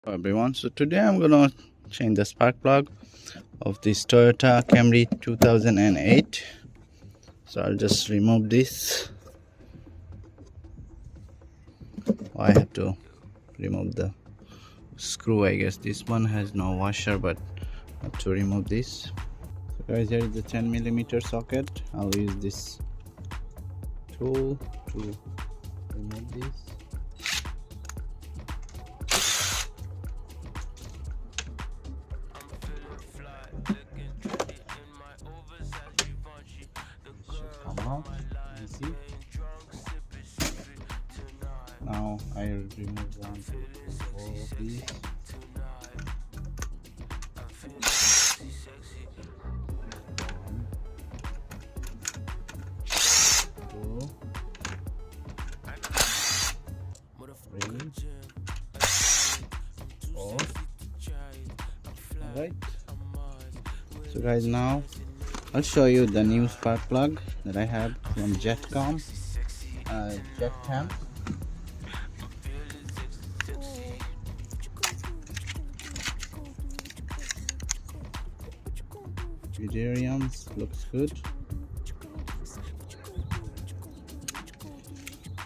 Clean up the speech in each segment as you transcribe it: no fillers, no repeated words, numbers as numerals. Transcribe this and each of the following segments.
Hello everyone, so today I'm gonna change the spark plug of this Toyota Camry 2008. So I'll just remove this. I have to remove the screw. I guess this one has no washer, but I have to remove this. So guys, here is the 10mm socket. I'll use this tool to remove this. Come out, you see. Now I remove 1, 2, 3, 4 of these. Alright, so guys, now I'll show you the new spark plug that I have from Jetcam. Vidariums looks good.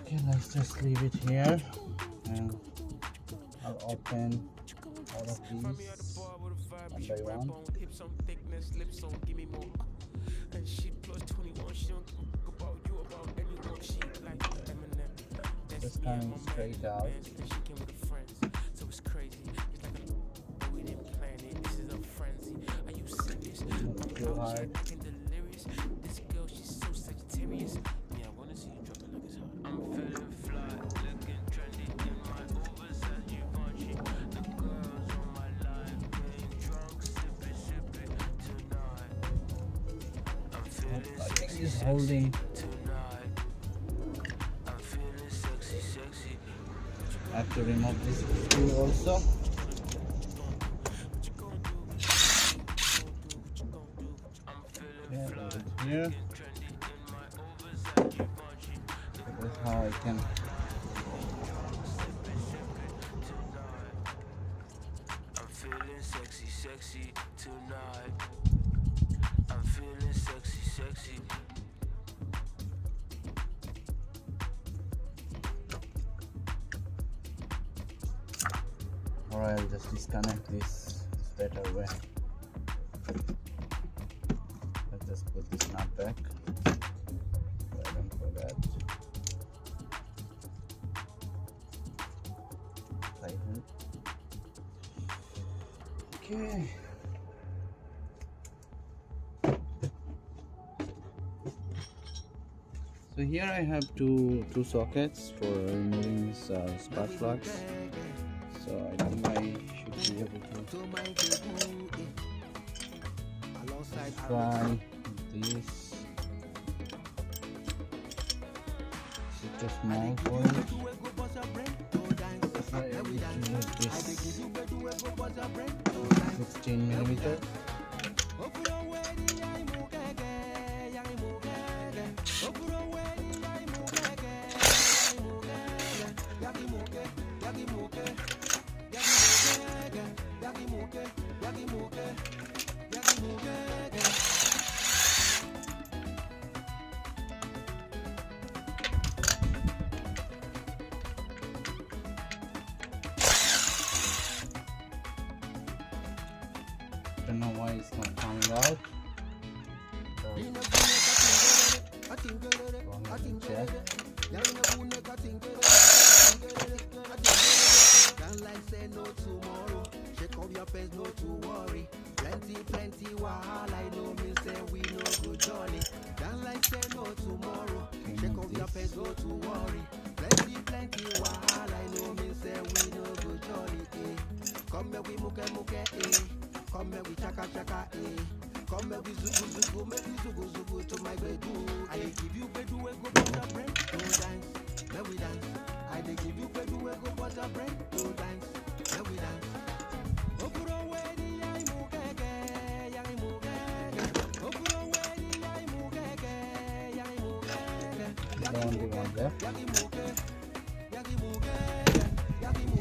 Okay, let's just leave it here and I'll open all of these one by one. Just coming straight out. Not too hard. I think it's holding. I have to remove this screw also. Okay, put it here. That's how I can. I'm feeling sexy, sexy tonight. I'm feeling sexy, sexy. Alright, I'll just disconnect this. It's better way. Let's just put this nut back. So I don't forget. Tighten. Okay. So here I have two sockets for removing these spark plugs. So I think I should be able to try this. It's too small for it. So I need to use this 16mm. I don't know why it's not coming out. So, check. Shake up your face, no to worry. Plenty wahala, I know me say we no go jolly. Don't like say no tomorrow. Shake up your face, no to worry. Plenty wahala, I know me say we no go jolly. Come here we muke, come here we chaka, come here we zugu, make we zugu to my bedu. I give you bedu, we go butter bread, no dance, let we dance. I give you bedu, we go butter bread, no dance, let we dance. The only one left.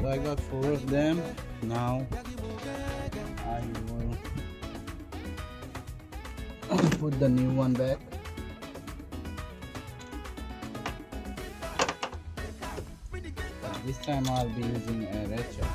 So I got 4 of them. Now I will put the new one back. This time I'll be using a red shot.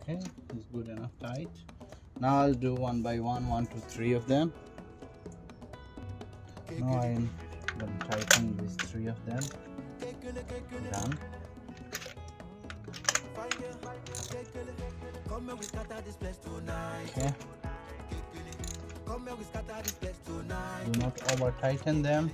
Okay, it's good enough tight. Now I'll do one by one, 1 to 3 of them. Now I'm going to tighten these 3 of them. Done. Okay. Do not over tighten them.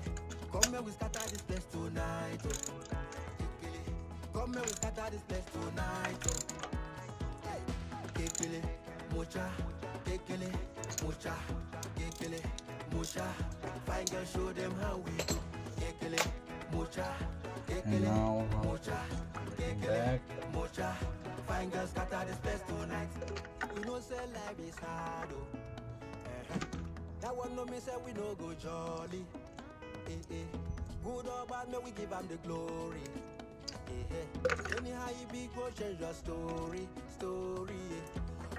Fine girl, show them how we do. And now back. Fine girls scatter this place tonight. We know say life is hard, oh. That one no me say we no go jolly. Good or bad, may we give them the glory. Anyhow you be, go change your story.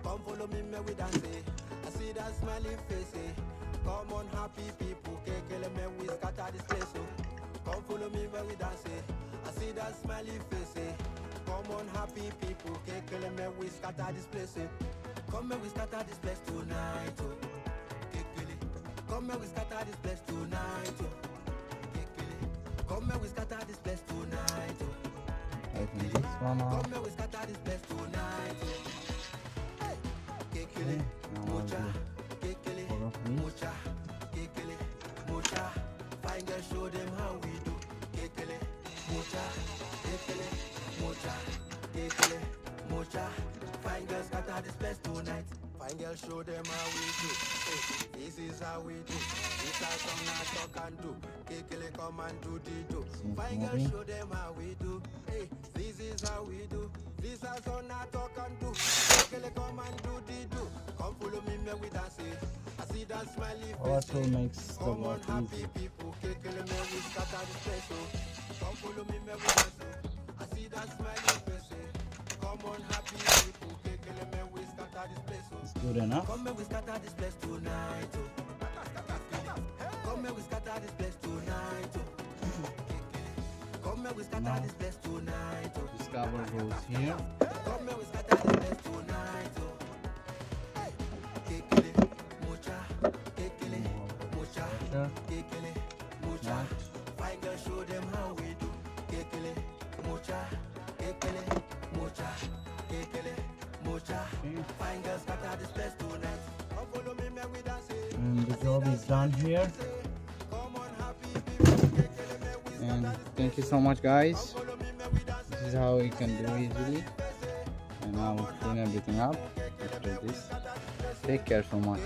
Come follow me, may we dance. I see that smiling face. Come on, happy people, kekele me we scatter this place. Come follow me, may we dance. I see that smiling face. Come on, happy people, kekele me we scatter this place. Come may we scatter this place tonight. Come may we scatter this place tonight. Come may we scatter this place tonight. I think this one off. Come may we scatter this place tonight. Okay, now I'll do 4 of these. Fine girl, show them how we do. Fine girl, scatter this place tonight. Fine girl, show them how we do. Hey, this is how we do. This is some I talk and do. Kekele, come and do the do. Fine girl, show them how we do. Hey, this is how we do. This is some I talk and do. Kekele, come and do the do. Come follow me, me we dance. I see that smiley Power face. tool makes the Come work on, happy easy. people, kekele me we scatter this place. Come follow me, me we dance. I see that smiley face. Come on, happy people, kekele me we scatter this place. It's good enough. Come me we scatter this place tonight. Come me we scatter this place tonight. Come me we scatter this place tonight. This cover goes here. Come me we scatter this place tonight. Kekele, mocha, kekele, mocha, kekele, mocha. Fine girl, show them how we do. Kekele, mocha, kekele, mocha, kekele, mocha. Fine girl, scatter this place tonight. Come follow me, man, we dance. And the job is done here. Come on, happy people, kekele, man, we And thank you so much, guys. This is how you can do easily. And I'll clean everything up after this. Take care so much.